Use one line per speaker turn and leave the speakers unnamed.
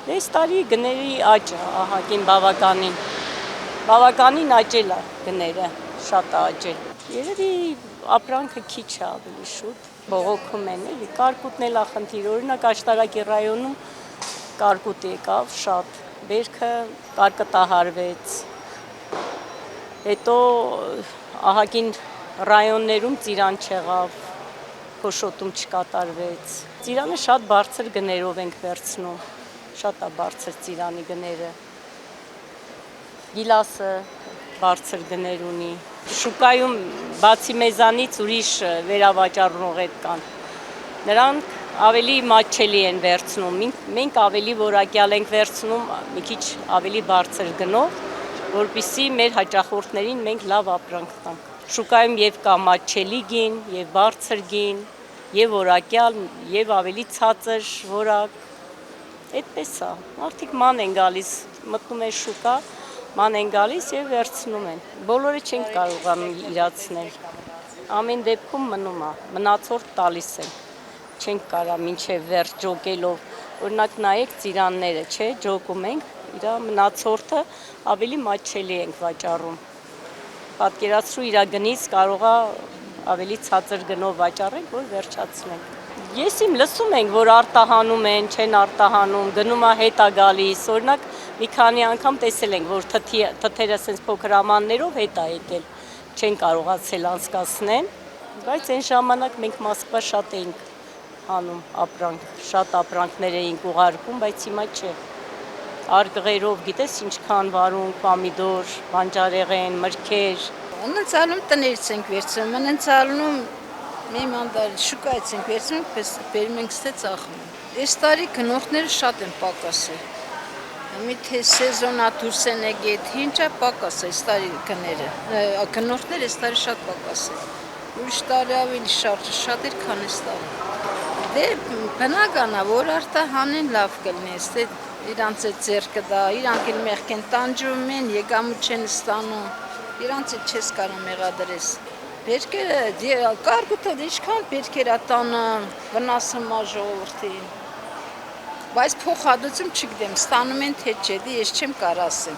Այս տարի գների աճ է, ահագին բավականին աճել է գները, շատ է աճել։ Երևի ապրանքը քիչ է ավելի շուտ, բողոքում են էլի, կարկուտն էլ է խնդիր, օրինակ Աշտարակի ռայոնում կարկուտ եկավ շատ, բերքը կարկտահարվեց, հետո ահագին ռայոններում ծիրան չեղավ, փոշոտում չկատարվեց, ծիրանը շատ բարձր գներով ենք վերցնում, շատ է բարձր ծիրանի գները, գիլասը բարձր գներ ունի, շուկայում բացի մեզանից ուրիշ վերավաճառողներ կան, նրանք ավելի մատչելի են վերցնում, մենք ավելի որակյալ ենք վերցնում, մի քիչ ավելի բարձր գնով, որպեսզի մեր հաճախորդներին մենք լավ ապրանք տանք։ Շուկայում եւ կա մատչելի գին, եւ բարձր գին, եւ որակյալ, եւ ավելի ցածր որակ։ Այդպես է։ Մարդիկ ման են գալիս, մտնում են շուկա, ման են գալիս եւ վերցնում են։ Բոլորը չեն կարողանում իրացնել։ Ամեն դեպքում մնում է, մնացորդ տալիս են։ Չենք կարա մինչև վերջ ջոկելով, օրինակ նայեք ծիրանները, չէ, ջոկում ենք, իր մնացորդը ավելի մատչելի ենք վաճառում։ Պատկերացրու իր գնից կարող է ավելի ցածր գնով վաճառենք, որ վերջացնենք։ Եսիմ լսում ենք, որ արտահանում են, չեն արտահանում, գնումա հետ է գալիս, օրինակ մի քանի անգամ տեսել ենք, որ թթերը սենց փոքր ամաններով հետ է եկել, չեն կարողացել անցկացնեն, բայց այն ժամանակ մենք Մոսկվա շատ էինք անում ապրանք, շատ ապրանքներ էինք ուղարկում, բայց հիմա չէ։ Արգղերով, գիտես ինչքան վարունգ, պամիդոր, բանջարեղեն, մրգեր։
Անցալում տներից ենք վերցնում, անցալում մի մանդար շուկայից ենք վերցնում, բերում ենք ստե ծախում։ Այս տարի գնողները շատ են պակասել։ Մի թե սեզոնա դուրս են եկել, ինչա պակաս է այս տարի գները։ Գնողները այս տարի շատ պակասել։ Ուրիշ տարի ավելի շատ էր, քան այս տարի։ Դե բնական է, որ արտահանեն լավ կլինի, ստե իրանց է ձեռքը դա, իրանք էլ մեղք են տանջում են, եկամուտ չեն ստանում, իրանց էլ չես կարող մեղադրես։ Բերքերը, կարկուտը ինչքան բերքեր է տանը, վնասում է ժողովրդին։ Բայց փոխհատուցում չգիտեմ, ստանում են թե չէ, ես չեմ կարող ասեմ։